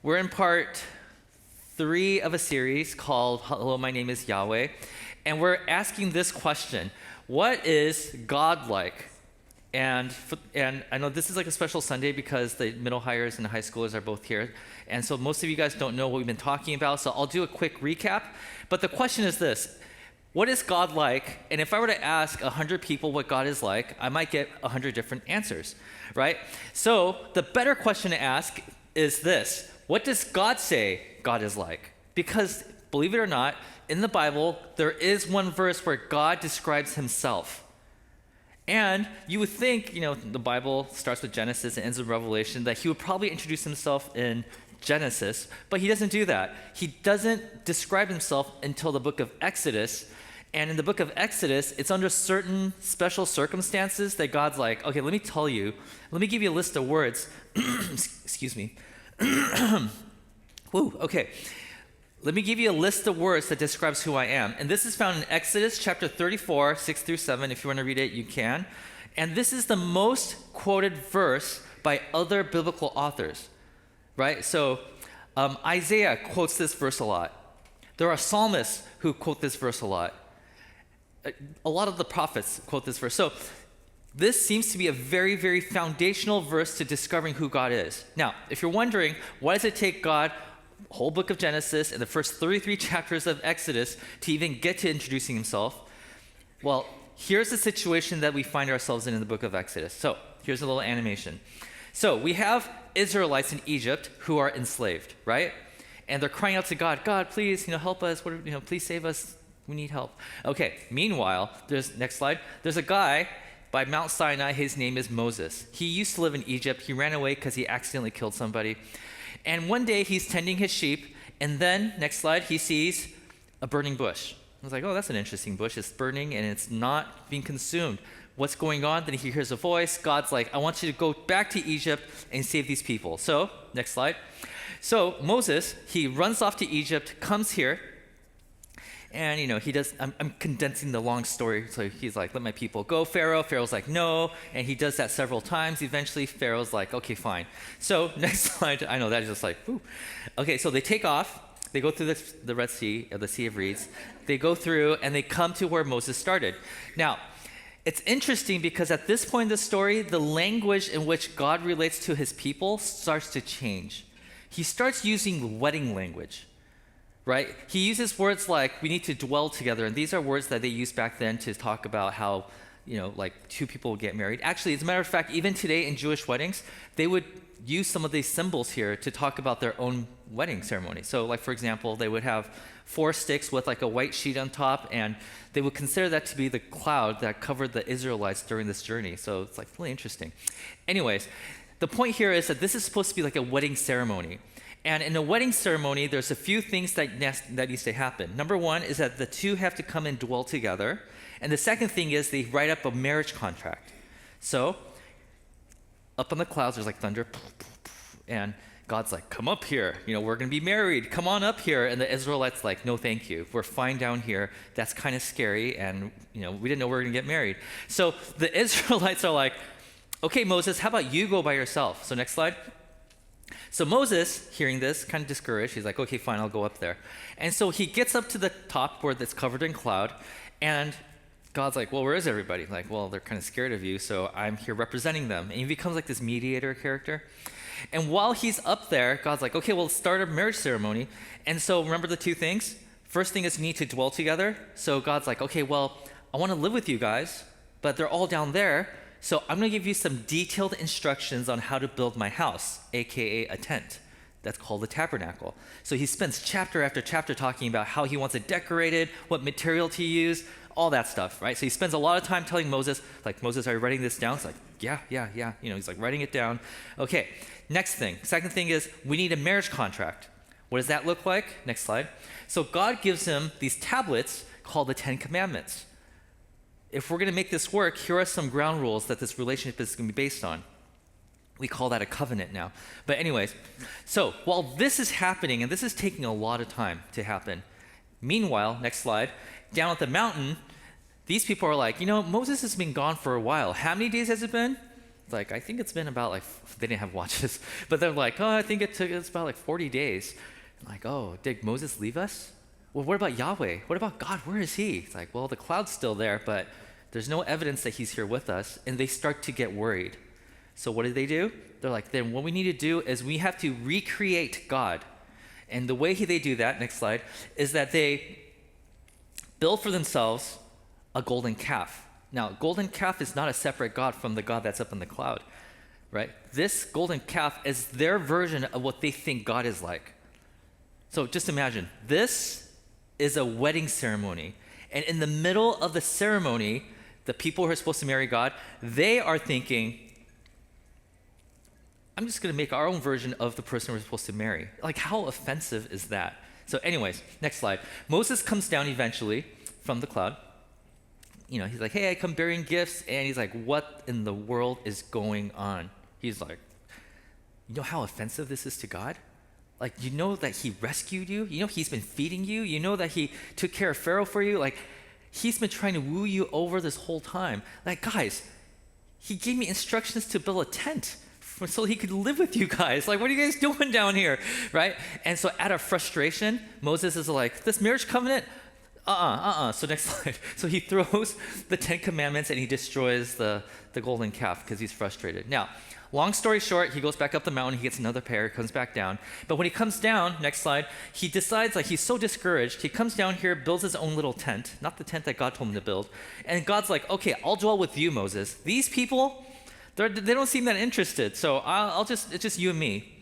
We're in part 3 of a series called Hello, My Name is Yahweh. And we're asking this question: what is God like? And I know this is like a special Sunday because the middle hires and the high schoolers are both here. And so most of you guys don't know what we've been talking about. So I'll do a quick recap. But the question is this: what is God like? And if I were to ask 100 people what God is like, I might get 100 different answers, right? So the better question to ask is this: what does God say God is like? Because believe it or not, in the Bible, there is one verse where God describes himself. And you would think, the Bible starts with Genesis and ends with Revelation, that he would probably introduce himself in Genesis, but he doesn't do that. He doesn't describe himself until the book of Exodus. And in the book of Exodus, it's under certain special circumstances that God's like, okay, let me give you a list of words. Excuse me. Woo, okay. Let me give you a list of words that describes who I am. And this is found in Exodus chapter 34, 6 through 7. If you want to read it, you can. And this is the most quoted verse by other biblical authors, right? So Isaiah quotes this verse a lot. There are psalmists who quote this verse a lot. A lot of the prophets quote this verse. So this seems to be a very, very foundational verse to discovering who God is. Now, if you're wondering, why does it take God whole book of Genesis and the first 33 chapters of Exodus to even get to introducing himself? Well, here's the situation that we find ourselves in the book of Exodus. So here's a little animation. So we have Israelites in Egypt who are enslaved, right? And they're crying out to God, God, please, help us. Please save us. We need help. Okay. Meanwhile, next slide. There's a guy by Mount Sinai. His name is Moses. He used to live in Egypt. He ran away because he accidentally killed somebody. And one day he's tending his sheep, and then, next slide, he sees a burning bush. I was like, oh, that's an interesting bush. It's burning and it's not being consumed. What's going on? Then he hears a voice. God's like, I want you to go back to Egypt and save these people. So, next slide. So Moses, he runs off to Egypt, comes here, and he does, I'm condensing the long story. So he's like, let my people go, Pharaoh. Pharaoh's like, no. And he does that several times. Eventually, Pharaoh's like, okay, fine. So next slide. I know, that is just like, whew. Okay, so they take off. They go through the Red Sea, or the Sea of Reeds. They go through, and they come to where Moses started. Now, it's interesting because at this point in the story, the language in which God relates to his people starts to change. He starts using wedding language. Right? He uses words like, we need to dwell together. And these are words that they used back then to talk about how, like two people would get married. Actually, as a matter of fact, even today in Jewish weddings, they would use some of these symbols here to talk about their own wedding ceremony. So like, for example, they would have 4 sticks with like a white sheet on top, and they would consider that to be the cloud that covered the Israelites during this journey. So it's like really interesting. Anyways, the point here is that this is supposed to be like a wedding ceremony. And in a wedding ceremony, there's a few things that needs to happen. Number one is that the two have to come and dwell together. And the second thing is they write up a marriage contract. So up on the clouds, there's like thunder. And God's like, come up here. We're going to be married. Come on up here. And the Israelites like, no, thank you. We're fine down here. That's kind of scary. And, we didn't know we were going to get married. So the Israelites are like, okay, Moses, how about you go by yourself? So next slide. So Moses, hearing this, kind of discouraged. He's like, okay, fine, I'll go up there. And so he gets up to the top where it's covered in cloud, and God's like, well, where is everybody? Like, well, they're kind of scared of you, so I'm here representing them. And he becomes like this mediator character. And while he's up there, God's like, okay, well, let's start a marriage ceremony. And so remember the 2 things? First thing is you need to dwell together. So God's like, okay, well, I want to live with you guys, but they're all down there. So I'm going to give you some detailed instructions on how to build my house, aka a tent. That's called the tabernacle. So he spends chapter after chapter talking about how he wants it decorated, what material to use, all that stuff, right? So he spends a lot of time telling Moses, like, Moses, are you writing this down? It's like, yeah. He's like writing it down. Okay, next thing. Second thing is we need a marriage contract. What does that look like? Next slide. So God gives him these tablets called the 10 Commandments. If we're going to make this work, here are some ground rules that this relationship is going to be based on. We call that a covenant now. But anyways, so while this is happening, and this is taking a lot of time to happen, meanwhile, next slide, down at the mountain, these people are like, Moses has been gone for a while. How many days has it been? It's like, I think it's been about like, they didn't have watches, but they're like, oh, I think it's about like 40 days. I'm like, oh, did Moses leave us? Well, what about Yahweh? What about God? Where is he? It's like, well, the cloud's still there, but there's no evidence that he's here with us. And they start to get worried. So what do? They're like, then what we need to do is we have to recreate God. And the way they do that, next slide, is that they build for themselves a golden calf. Now, golden calf is not a separate God from the God that's up in the cloud, right? This golden calf is their version of what they think God is like. So just imagine, this is a wedding ceremony. And in the middle of the ceremony, the people who are supposed to marry God, they are thinking, I'm just going to make our own version of the person we're supposed to marry. Like, how offensive is that? So anyways, next slide. Moses comes down eventually from the cloud. He's like, hey, I come bearing gifts. And he's like, what in the world is going on? He's like, you know how offensive this is to God? Like, you know that he rescued you? You know he's been feeding you? You know that he took care of Pharaoh for you? Like, he's been trying to woo you over this whole time. Like, guys, he gave me instructions to build a tent so he could live with you guys. Like, what are you guys doing down here, right? And so out of frustration, Moses is like, this marriage covenant, So next slide. So he throws the 10 commandments and he destroys the golden calf because he's frustrated. Now, long story short, he goes back up the mountain, he gets another pair, comes back down. But when he comes down, next slide, he decides, like, he's so discouraged, he comes down here, builds his own little tent, not the tent that God told him to build. And God's like, okay, I'll dwell with you, Moses. These people, they don't seem that interested, so it's just you and me.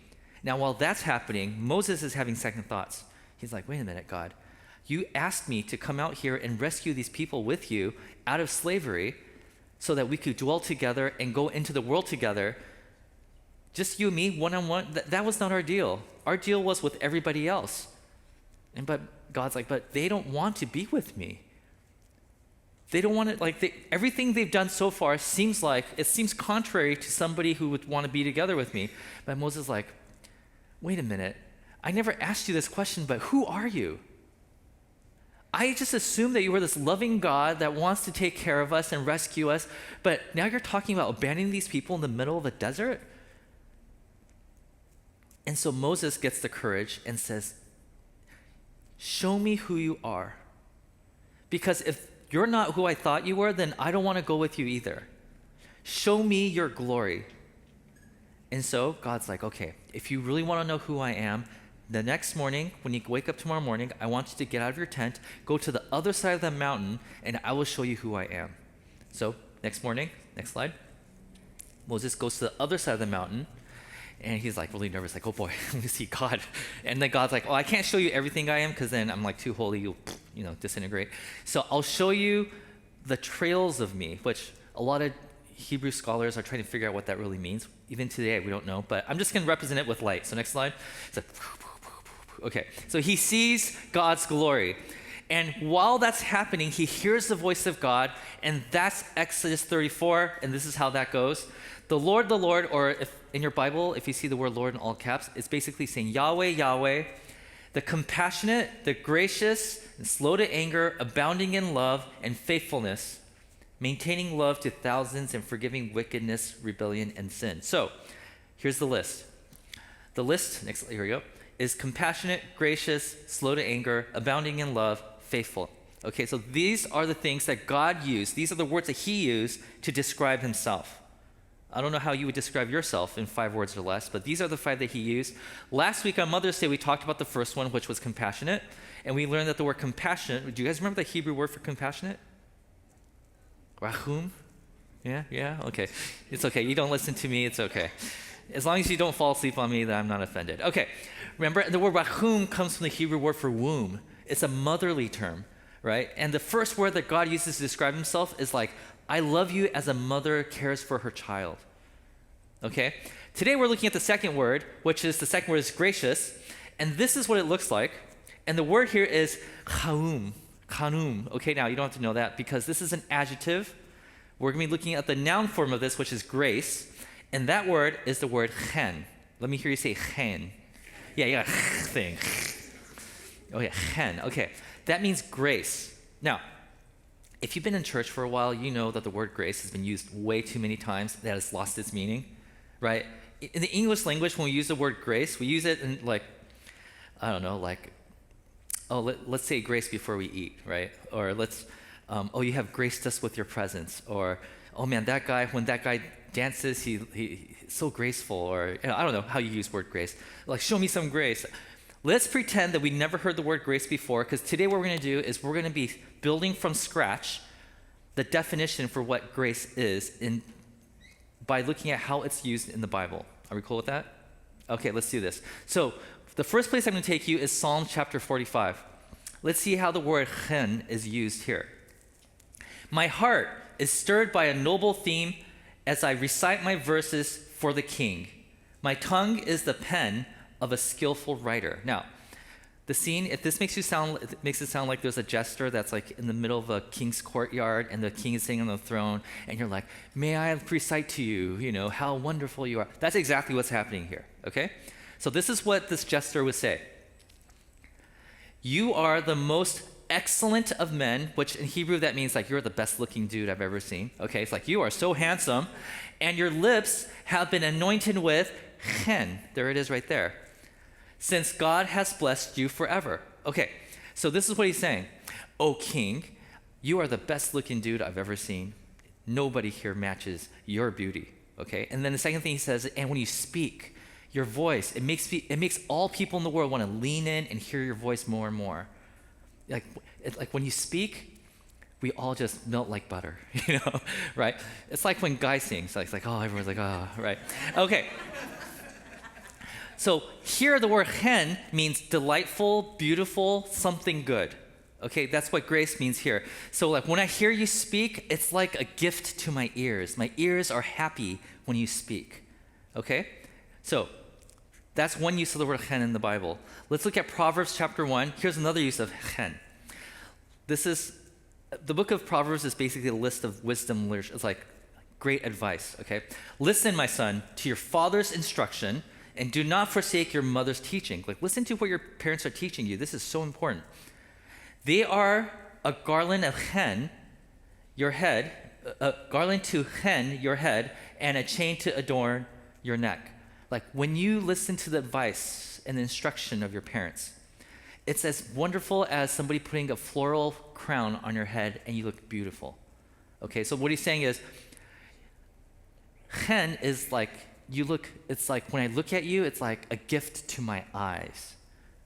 Now, while that's happening, Moses is having second thoughts. He's like, wait a minute, God. You asked me to come out here and rescue these people with you out of slavery so that we could dwell together and go into the world together. Just you and me, one-on-one. That was not our deal. Our deal was with everybody else. But God's like, but they don't want to be with me. They don't want to, everything they've done so far seems contrary to somebody who would want to be together with me. But Moses is like, wait a minute. I never asked you this question, but who are you? I just assumed that you were this loving God that wants to take care of us and rescue us, but now you're talking about abandoning these people in the middle of a desert? And so Moses gets the courage and says, show me who you are. Because if you're not who I thought you were, then I don't want to go with you either. Show me your glory. And so God's like, okay, if you really want to know who I am, the next morning, when you wake up tomorrow morning, I want you to get out of your tent, go to the other side of the mountain, and I will show you who I am. So next morning, next slide, Moses goes to the other side of the mountain, and he's like really nervous, like, oh boy, I'm gonna see God. And then God's like, oh, I can't show you everything I am because then I'm like too holy, you'll disintegrate. So I'll show you the trails of me, which a lot of Hebrew scholars are trying to figure out what that really means. Even today, we don't know, but I'm just gonna represent it with light. So next slide. So, okay, so he sees God's glory. And while that's happening, he hears the voice of God, and that's Exodus 34, and this is how that goes. The Lord, or if in your Bible, if you see the word Lord in all caps, it's basically saying Yahweh, Yahweh, the compassionate, the gracious, and slow to anger, abounding in love and faithfulness, maintaining love to thousands and forgiving wickedness, rebellion, and sin. So here's the list. The list, here we go, is compassionate, gracious, slow to anger, abounding in love, faithful. Okay, so these are the things that God used. These are the words that he used to describe himself. I don't know how you would describe yourself in 5 words or less, but these are the 5 that he used. Last week on Mother's Day, we talked about the first one, which was compassionate, and we learned that the word compassionate, do you guys remember the Hebrew word for compassionate? Rachum? Yeah, okay. It's okay, you don't listen to me, it's okay. As long as you don't fall asleep on me, then I'm not offended. Okay, remember, the word rachum comes from the Hebrew word for womb. It's a motherly term, right? And the first word that God uses to describe himself is like, I love you as a mother cares for her child. Okay? Today we're looking at the second word, which is, the second word is gracious. And this is what it looks like. And the word here is chanum. Okay, now you don't have to know that because this is an adjective. We're going to be looking at the noun form of this, which is grace. And that word is the word chen. Let me hear you say chen. Yeah, you got a thing. Oh yeah, chen. Okay, that means grace. Now, If you've been in church for a while, you know that the word grace has been used way too many times that it's lost its meaning, right? In the English language, when we use the word grace, we use it in like, I don't know, like, let's say grace before we eat, right? Or you have graced us with your presence. Or, oh man, when that guy dances, he's so graceful. Or, I don't know how you use word grace. Like, show me some grace. Let's pretend that we never heard the word grace before, because today what we're going to do is we're going to be building from scratch the definition for what grace is by looking at how it's used in the Bible. Are we cool with that? Okay, let's do this. So the first place I'm going to take you is Psalm chapter 45. Let's see how the word chen is used here. My heart is stirred by a noble theme as I recite my verses for the king. My tongue is the pen of a skillful writer. Now, the scene, if this makes it sound like there's a jester that's like in the middle of a king's courtyard and the king is sitting on the throne and you're like, may I recite to you, how wonderful you are. That's exactly what's happening here, okay? So this is what this jester would say. You are the most excellent of men, which in Hebrew that means like you're the best looking dude I've ever seen. Okay, it's like you are so handsome and your lips have been anointed with chen. There it is right there. Since God has blessed you forever. Okay, so this is what he's saying. O king, you are the best looking dude I've ever seen. Nobody here matches your beauty. Okay, and then the second thing he says, and when you speak, your voice, it makes all people in the world want to lean in and hear your voice more and more. Like when you speak, we all just melt like butter, right? It's like when guys sing, so it's like, oh, everyone's like, oh, right? Okay. So here the word chen means delightful, beautiful, something good. Okay, that's what grace means here. So like when I hear you speak, it's like a gift to my ears. My ears are happy when you speak. Okay? So that's one use of the word chen in the Bible. Let's look at Proverbs chapter 1. Here's another use of chen. The book of Proverbs is basically a list of wisdom literature. It's like great advice, okay? Listen, my son, to your father's instruction, and do not forsake your mother's teaching. Like, listen to what your parents are teaching you. This is so important. They are a garland of chen, your head, a garland to chen, your head, and a chain to adorn your neck. Like, when you listen to the advice and the instruction of your parents, it's as wonderful as somebody putting a floral crown on your head and you look beautiful. Okay, so what he's saying is, chen is like, it's like when I look at you, it's like a gift to my eyes.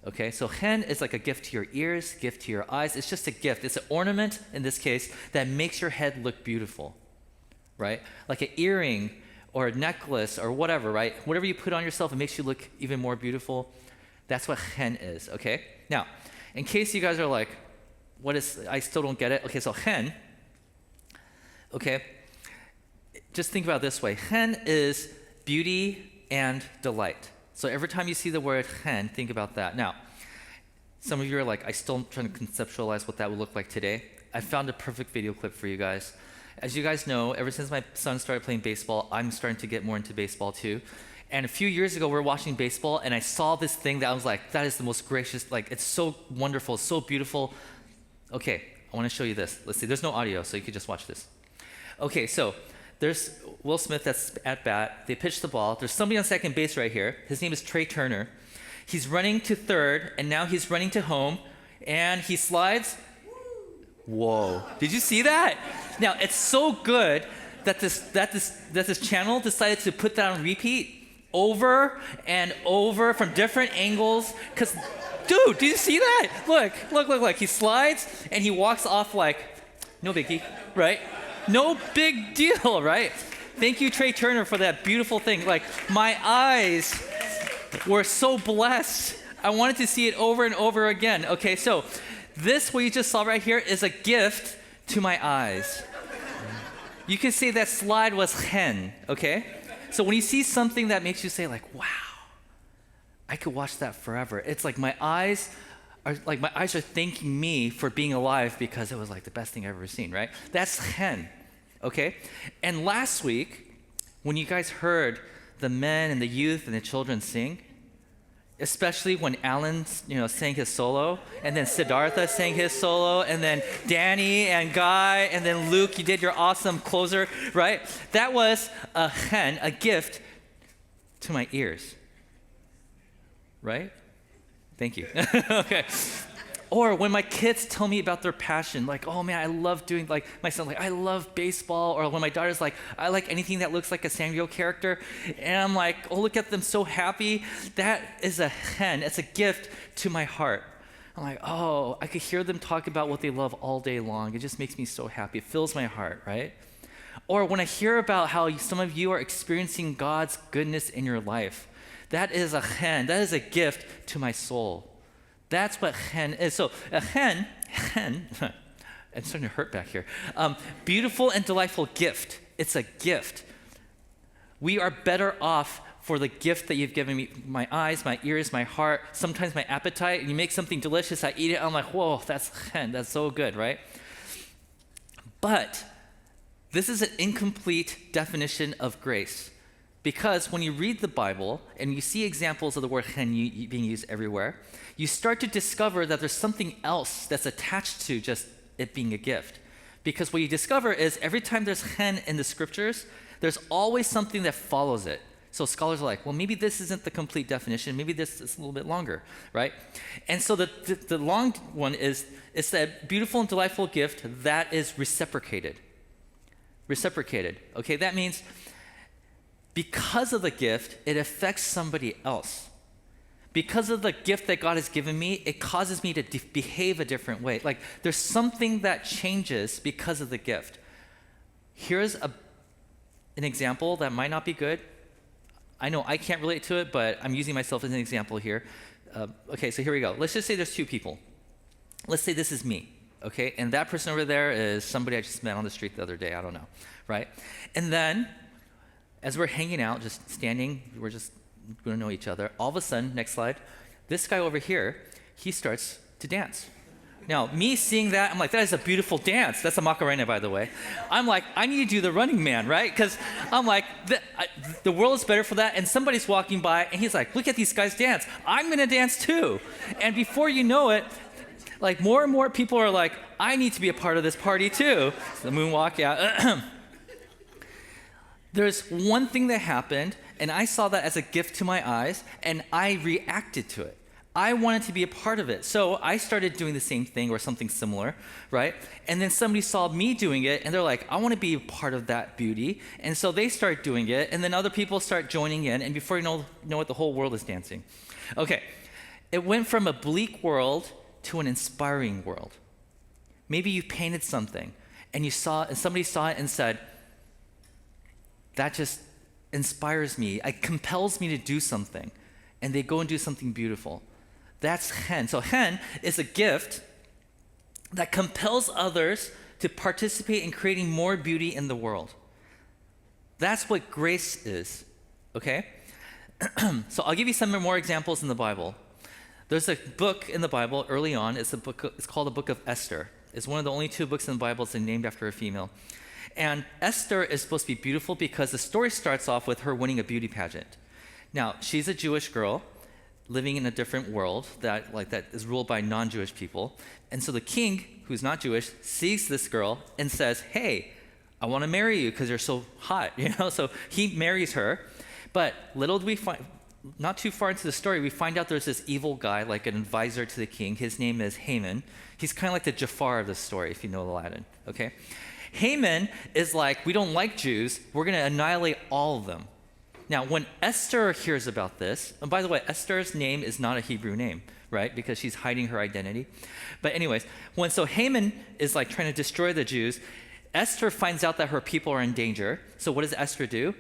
Okay, so chen is like a gift to your ears, gift to your eyes. It's just a gift. It's an ornament, in this case, that makes your head look beautiful, right? Like an earring or a necklace or whatever, right? Whatever you put on yourself, it makes you look even more beautiful. That's what chen is, okay? Now, in case you guys are like, I still don't get it. Okay, so chen, okay, just think about it this way. Chen is beauty and delight. So every time you see the word chen, think about that. Now, some of you are like, I still am trying to conceptualize what that would look like today. I found a perfect video clip for you guys. As you guys know, ever since my son started playing baseball, I'm starting to get more into baseball too. And a few years ago, we were watching baseball, and I saw this thing that I was like, that is the most gracious, like, it's so wonderful, it's so beautiful. Okay, I want to show you this. Let's see, there's no audio, so you can just watch this. Okay, so there's Will Smith that's at bat. They pitch the ball. There's somebody on second base right here. His name is Trey Turner. He's running to third, and now he's running to home, and he slides. Whoa, did you see that? Now, it's so good that this channel decided to put that on repeat over and over from different angles. Because, dude, do you see that? Look. He slides, and he walks off like, no biggie, right? No big deal, right? Thank you, Trey Turner, for that beautiful thing. Like, my eyes were so blessed. I wanted to see it over and over again. Okay, so this, what you just saw right here, is a gift to my eyes. You can say that slide was chen, okay? So when you see something that makes you say like, wow, I could watch that forever. It's like my eyes are thanking me for being alive because it was like the best thing I've ever seen, right? That's chen, okay? And last week, when you guys heard the men and the youth and the children sing, especially when Alan, sang his solo, and then Siddhartha sang his solo, and then Danny and Guy, and then Luke, you did your awesome closer, right? That was a gift to my ears, right? Thank you. Okay. Or when my kids tell me about their passion, like, oh man, I love doing, like, my son, like, I love baseball. Or when my daughter's like, I like anything that looks like a Sanrio character. And I'm like, oh, look at them so happy. That is it's a gift to my heart. I'm like, oh, I could hear them talk about what they love all day long. It just makes me so happy. It fills my heart, right? Or when I hear about how some of you are experiencing God's goodness in your life, that is a gift to my soul. That's what chen is. So a chen, I'm starting to hurt back here. Beautiful and delightful gift. It's a gift. We are better off for the gift that you've given me, my eyes, my ears, my heart, sometimes my appetite. And you make something delicious, I eat it, I'm like, whoa, that's chen, that's so good, right? But this is an incomplete definition of grace. Because when you read the Bible and you see examples of the word chen being used everywhere, you start to discover that there's something else that's attached to just it being a gift. Because what you discover is every time there's chen in the scriptures, there's always something that follows it. So scholars are like, well, maybe this isn't the complete definition. Maybe this is a little bit longer, right? And so the long one is, it's that beautiful and delightful gift that is reciprocated. Reciprocated, okay? That means because of the gift, it affects somebody else. Because of the gift that God has given me, it causes me to behave a different way. Like there's something that changes because of the gift. Here's an example that might not be good. I know I can't relate to it, but I'm using myself as an example here. Okay, so here we go. Let's just say there's two people. Let's say this is me, okay? And that person over there is somebody I just met on the street the other day. I don't know, right? And then as we're hanging out, just standing, we don't know each other. All of a sudden, next slide, this guy over here, he starts to dance. Now, me seeing that, I'm like, that is a beautiful dance. That's a Macarena, by the way. I'm like, I need to do the Running Man, right? Because I'm like, the world is better for that. And somebody's walking by, and he's like, look at these guys dance. I'm going to dance too. And before you know it, like more and more people are like, I need to be a part of this party too. So the moonwalk, yeah. There's one thing that happened, and I saw that as a gift to my eyes, and I reacted to it. I wanted to be a part of it. So I started doing the same thing or something similar, right? And then somebody saw me doing it, and they're like, I want to be a part of that beauty. And so they start doing it, and then other people start joining in, and before you know it, the whole world is dancing. Okay, it went from a bleak world to an inspiring world. Maybe you painted something, and somebody saw it and said, that just inspires me. It compels me to do something. And they go and do something beautiful. That's chen. So chen is a gift that compels others to participate in creating more beauty in the world. That's what grace is, okay? So I'll give you some more examples in the Bible. There's a book in the Bible early on. It's called the Book of Esther. It's one of the only two books in the Bible that's named after a female. And Esther is supposed to be beautiful because the story starts off with her winning a beauty pageant. Now, she's a Jewish girl living in a different world that is ruled by non-Jewish people. And so the king, who's not Jewish, sees this girl and says, hey, I want to marry you because you're so hot, So he marries her. But little do we find, not too far into the story, we find out there's this evil guy, like an advisor to the king. His name is Haman. He's kind of like the Jafar of the story, if you know the Latin, okay? Haman is like, we don't like Jews. We're going to annihilate all of them. Now, when Esther hears about this, and by the way, Esther's name is not a Hebrew name, right? Because she's hiding her identity. But anyways, so Haman is like trying to destroy the Jews, Esther finds out that her people are in danger. So what does Esther do?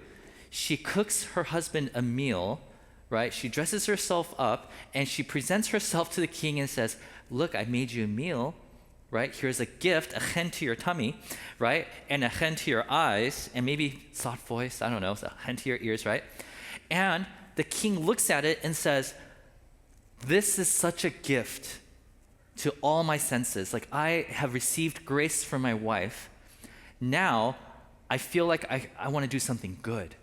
She cooks her husband a meal, right? She dresses herself up, and she presents herself to the king and says, look, I made you a meal. Right? Here's a gift, a chen to your tummy, right? And a chen to your eyes, and maybe soft voice, I don't know, so a chen to your ears, right? And the king looks at it and says, this is such a gift to all my senses. Like, I have received grace from my wife. Now, I feel like I want to do something good.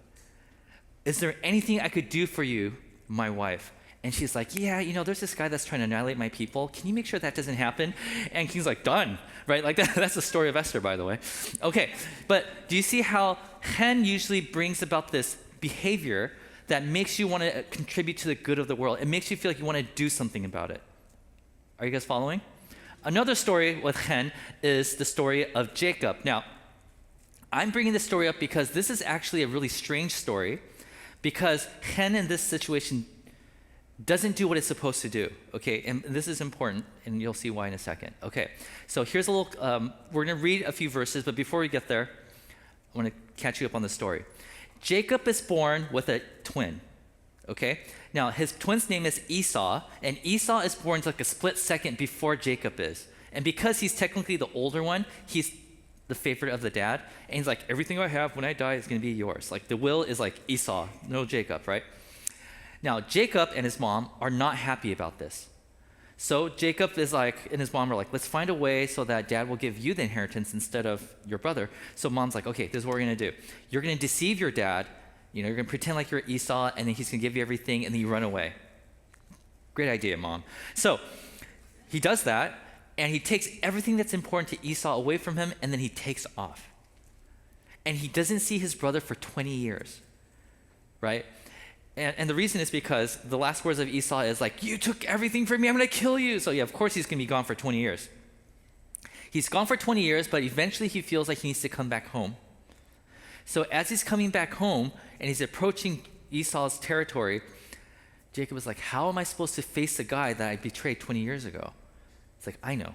Is there anything I could do for you, my wife? And she's like, yeah, there's this guy that's trying to annihilate my people. Can you make sure that doesn't happen? And King's like, done, right? Like that's the story of Esther, by the way. Okay, but do you see how Hen usually brings about this behavior that makes you want to contribute to the good of the world? It makes you feel like you want to do something about it. Are you guys following? Another story with Hen is the story of Jacob. Now, I'm bringing this story up because this is actually a really strange story, because Hen in this situation doesn't do what it's supposed to do, okay? And this is important, and you'll see why in a second. Okay, so here's a little, we're going to read a few verses, but before we get there, I want to catch you up on the story. Jacob is born with a twin, okay? Now, his twin's name is Esau, and Esau is born like a split second before Jacob is. And because he's technically the older one, he's the favorite of the dad, and he's like, everything I have when I die is going to be yours. Like, the will is like Esau, no Jacob, right? Now, Jacob and his mom are not happy about this. So Jacob is like, and his mom are like, let's find a way so that dad will give you the inheritance instead of your brother. So mom's like, okay, this is what we're going to do. You're going to deceive your dad. You're going to pretend like you're Esau, and then he's going to give you everything, and then you run away. Great idea, mom. So he does that, and he takes everything that's important to Esau away from him, and then he takes off. And he doesn't see his brother for 20 years, right? And the reason is because the last words of Esau is like, you took everything from me, I'm going to kill you. So yeah, of course he's going to be gone for 20 years. He's gone for 20 years, but eventually he feels like he needs to come back home. So as he's coming back home and he's approaching Esau's territory, Jacob is like, how am I supposed to face the guy that I betrayed 20 years ago? It's like, I know.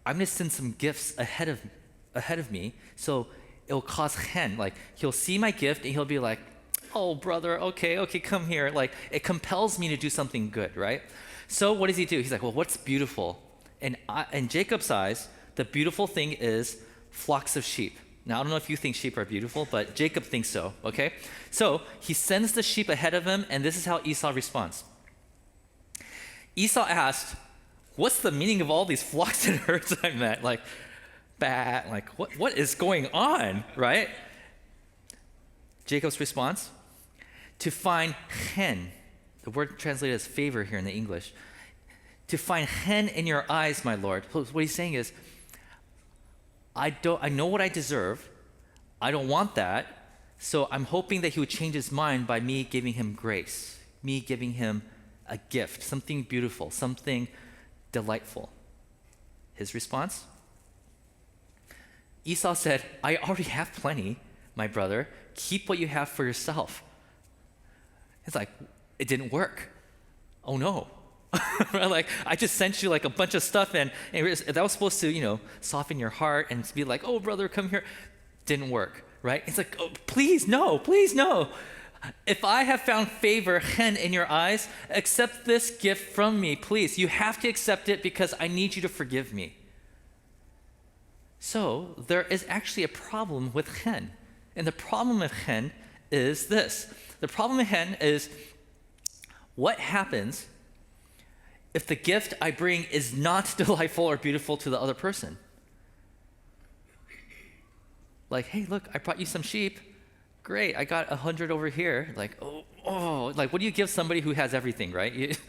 I'm going to send some gifts ahead of me, so it'll cause Hen. Like, he'll see my gift and he'll be like, oh, brother, okay, come here. Like, it compels me to do something good, right? So what does he do? He's like, well, what's beautiful? And in Jacob's eyes, the beautiful thing is flocks of sheep. Now, I don't know if you think sheep are beautiful, but Jacob thinks so, okay? So he sends the sheep ahead of him, and this is how Esau responds. Esau asked, what's the meaning of all these flocks and herds I met? Like, like what is going on, right? Jacob's response, to find Hen, the word translated as favor here in the English, to find Hen in your eyes, my Lord. What he's saying is, I know what I deserve. I don't want that. So I'm hoping that he would change his mind by me giving him grace, me giving him a gift, something beautiful, something delightful. His response? Esau said, I already have plenty, my brother. Keep what you have for yourself. It's like, it didn't work. Oh no. Like, I just sent you like a bunch of stuff, and that was supposed to, soften your heart and be like, oh, brother, come here. Didn't work, right? It's like, oh, please no. If I have found favor, Hen, in your eyes, accept this gift from me, please. You have to accept it because I need you to forgive me. So there is actually a problem with Hen. And the problem with Hen is this. The problem with Hen is, what happens if the gift I bring is not delightful or beautiful to the other person? Like, hey, look, I brought you some sheep. Great, I got 100 over here. Like, oh, like, what do you give somebody who has everything, right?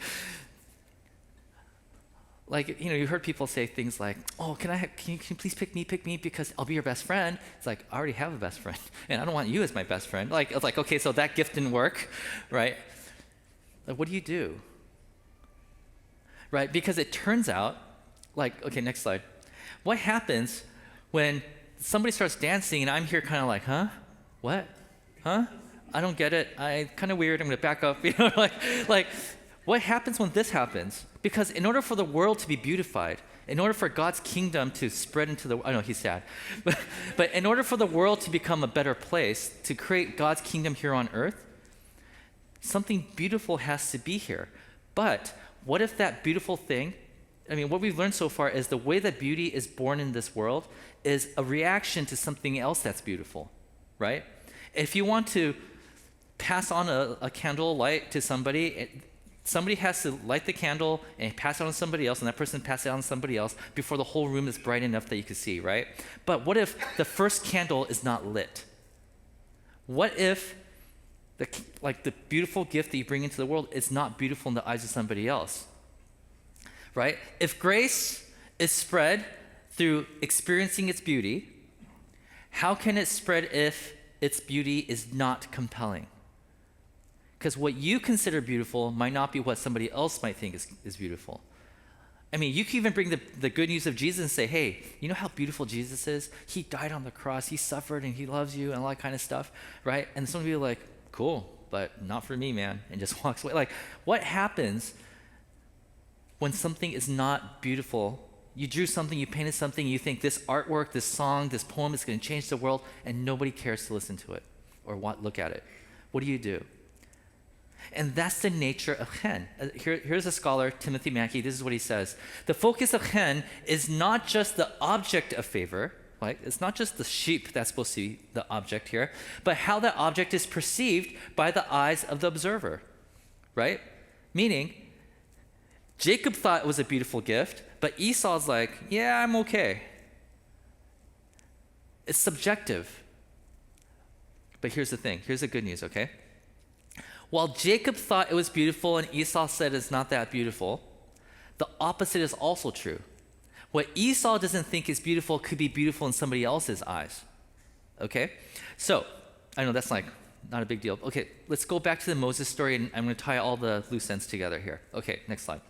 Like, you heard people say things like, oh, can you please pick me because I'll be your best friend. It's like, I already have a best friend, and I don't want you as my best friend. Like, it's like, okay, so that gift didn't work, right? Like, what do you do? Right, because it turns out, like, okay, next slide. What happens when somebody starts dancing and I'm here kind of like, huh? What? Huh? I don't get it. Kind of weird. I'm going to back up. Like, what happens when this happens? Because in order for the world to be beautified, in order for God's kingdom to spread into the, I know he's sad, but in order for the world to become a better place, to create God's kingdom here on earth, something beautiful has to be here. But what if that beautiful thing, what we've learned so far is the way that beauty is born in this world is a reaction to something else that's beautiful, right? If you want to pass on a candle light to somebody, somebody has to light the candle and pass it on to somebody else, and that person passes it on to somebody else before the whole room is bright enough that you can see, right? But what if the first candle is not lit? What if Like the beautiful gift that you bring into the world is not beautiful in the eyes of somebody else, right? If grace is spread through experiencing its beauty, how can it spread if its beauty is not compelling? Because what you consider beautiful might not be what somebody else might think is beautiful. I mean, you can even bring the good news of Jesus and say, hey, you know how beautiful Jesus is? He died on the cross, he suffered, and he loves you, and all that kind of stuff, right? And some of you are like, cool, but not for me, man, and just walks away. Like, what happens when something is not beautiful? You drew something, you painted something, you think this artwork, this song, this poem is going to change the world, and nobody cares to listen to it or look at it. What do? And that's the nature of chen. Here's a scholar, Timothy Mackey. This is what he says. The focus of chen is not just the object of favor, right? It's not just the sheep that's supposed to be the object here, but how that object is perceived by the eyes of the observer, right? Meaning, Jacob thought it was a beautiful gift, but Esau's like, yeah, I'm okay. It's subjective. But here's the thing. Here's the good news, okay? While Jacob thought it was beautiful and Esau said it's not that beautiful, the opposite is also true. What Esau doesn't think is beautiful could be beautiful in somebody else's eyes. Okay? So, I know that's like not a big deal. Okay, let's go back to the Moses story, and I'm going to tie all the loose ends together here. Okay, next slide.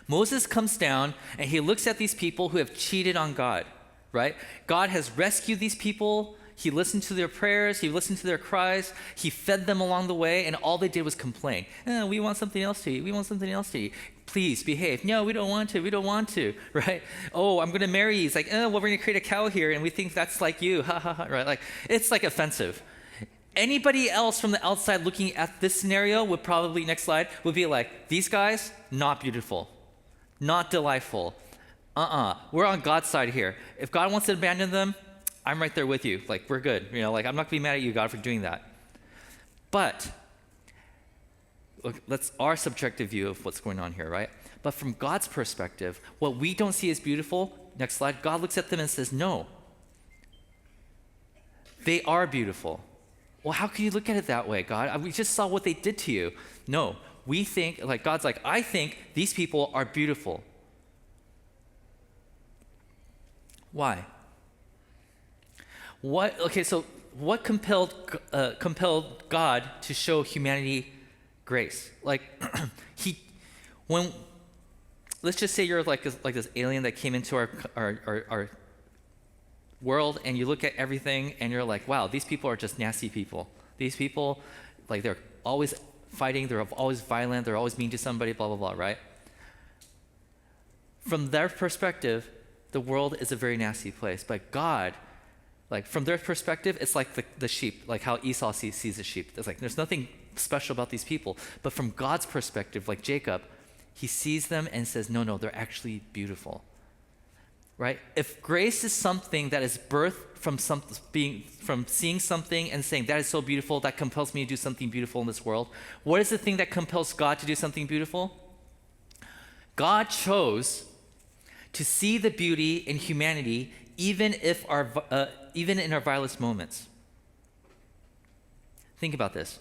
Moses comes down and he looks at these people who have cheated on God, right? God has rescued these people. He listened to their prayers. He listened to their cries. He fed them along the way, and all they did was complain. We want something else to eat. We want something else to eat. Please behave. No, we don't want to. We don't want to, right? Oh, I'm going to marry you. It's like, well, we're going to create a cow here, and we think that's like you. Ha, ha, ha, right? Like, it's like offensive. Anybody else from the outside looking at this scenario would probably, next slide, would be like, these guys, not beautiful, not delightful. We're on God's side here. If God wants to abandon them, I'm right there with you. Like, we're good. I'm not going to be mad at you, God, for doing that. But, look, that's our subjective view of what's going on here, right? But from God's perspective, what we don't see as beautiful, next slide, God looks at them and says, no, they are beautiful. Well, how can you look at it that way, God? We just saw what they did to you. No, we think, like, God's like, I think these people are beautiful. Why? What compelled God to show humanity grace? Like, let's just say you're like this alien that came into our world, and you look at everything and you're like, wow, these people are just nasty people. These people, like, they're always fighting, they're always violent, they're always mean to somebody, blah, blah, blah, right? From their perspective, the world is a very nasty place. But God, like, from their perspective, it's like the sheep, like how Esau sees the sheep. It's like, there's nothing special about these people. But from God's perspective, like Jacob, he sees them and says, no, they're actually beautiful. Right? If grace is something that is birthed from seeing something and saying, that is so beautiful, that compels me to do something beautiful in this world, what is the thing that compels God to do something beautiful? God chose to see the beauty in humanity even in our vilest moments. Think about this.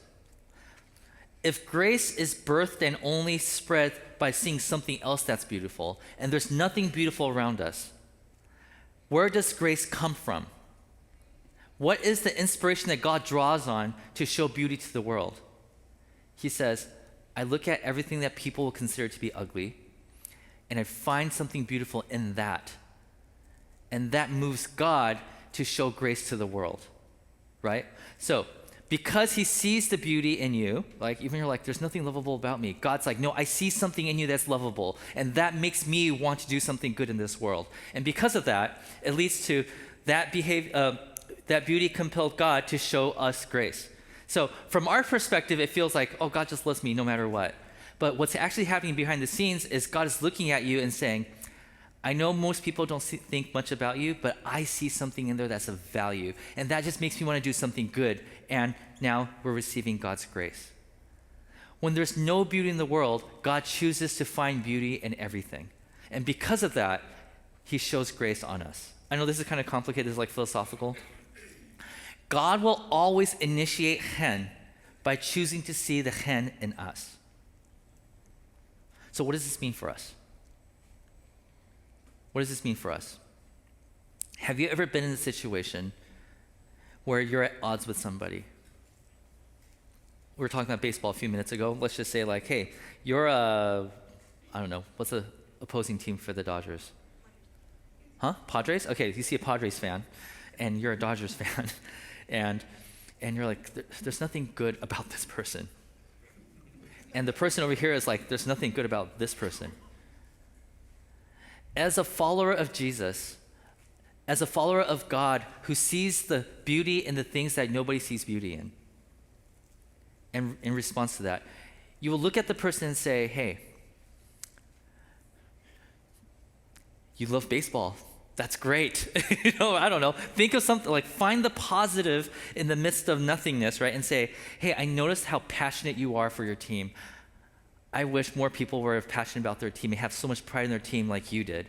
If grace is birthed and only spread by seeing something else that's beautiful, and there's nothing beautiful around us, where does grace come from? What is the inspiration that God draws on to show beauty to the world? He says, I look at everything that people will consider to be ugly, and I find something beautiful in that. And that moves God to show grace to the world, right? So, because he sees the beauty in you, like, even you're like, there's nothing lovable about me. God's like, no, I see something in you that's lovable, and that makes me want to do something good in this world. And because of that, it leads to that beauty compelled God to show us grace. So from our perspective, it feels like, oh, God just loves me no matter what. But what's actually happening behind the scenes is God is looking at you and saying, I know most people don't think much about you, but I see something in there that's of value. And that just makes me want to do something good. And now we're receiving God's grace. When there's no beauty in the world, God chooses to find beauty in everything. And because of that, he shows grace on us. I know this is kind of complicated, it's like philosophical. God will always initiate chen by choosing to see the chen in us. So what does this mean for us? What does this mean for us? Have you ever been in a situation where you're at odds with somebody? We were talking about baseball a few minutes ago. Let's just say like, hey, you're I don't know, what's the opposing team for the Dodgers? Huh? Padres? Okay, you see a Padres fan, and you're a Dodgers fan, and you're like, there's nothing good about this person. And the person over here is like, there's nothing good about this person. As a follower of Jesus, as a follower of God who sees the beauty in the things that nobody sees beauty in, and in response to that, you will look at the person and say, hey, you love baseball. That's great. I don't know. Think of something like find the positive in the midst of nothingness, right? And say, hey, I noticed how passionate you are for your team. I wish more people were passionate about their team and have so much pride in their team like you did.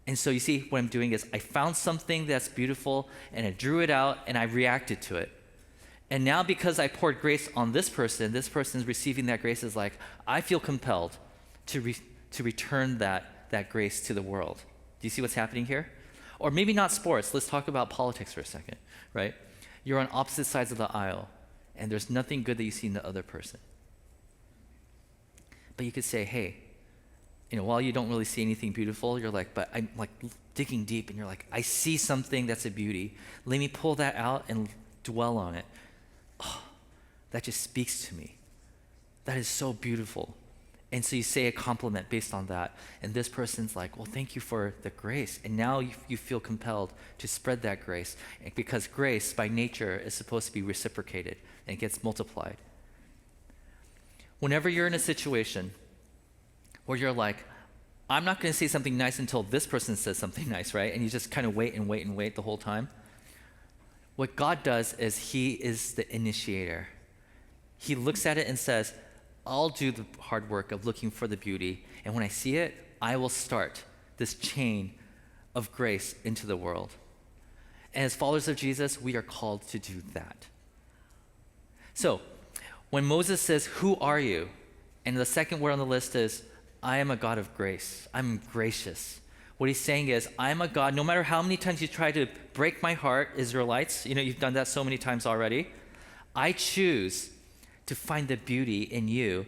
And so you see, what I'm doing is I found something that's beautiful and I drew it out and I reacted to it. And now because I poured grace on this person's receiving that grace is like, I feel compelled to return that grace to the world. Do you see what's happening here? Or maybe not sports. Let's talk about politics for a second, right? You're on opposite sides of the aisle, and there's nothing good that you see in the other person. But you could say, hey, while you don't really see anything beautiful, you're like, but I'm like digging deep, and you're like, I see something that's a beauty. Let me pull that out and dwell on it. Oh, that just speaks to me. That is so beautiful. And so you say a compliment based on that. And this person's like, well, thank you for the grace. And now you feel compelled to spread that grace. And because grace, by nature, is supposed to be reciprocated and it gets multiplied. Whenever you're in a situation where you're like, I'm not going to say something nice until this person says something nice, right? And you just kind of wait and wait and wait the whole time. What God does is he is the initiator. He looks at it and says, I'll do the hard work of looking for the beauty, and when I see it, I will start this chain of grace into the world. And as followers of Jesus, we are called to do that. So, when Moses says, who are you? And the second word on the list is, I am a God of grace. I'm gracious. What he's saying is, I'm a God, no matter how many times you try to break my heart, Israelites, you've done that so many times already, I choose to find the beauty in you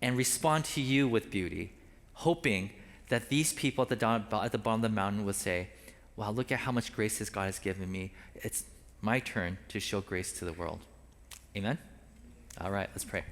and respond to you with beauty, hoping that these people at the bottom of the mountain would say, wow, look at how much grace this God has given me. It's my turn to show grace to the world. Amen? All right, let's pray.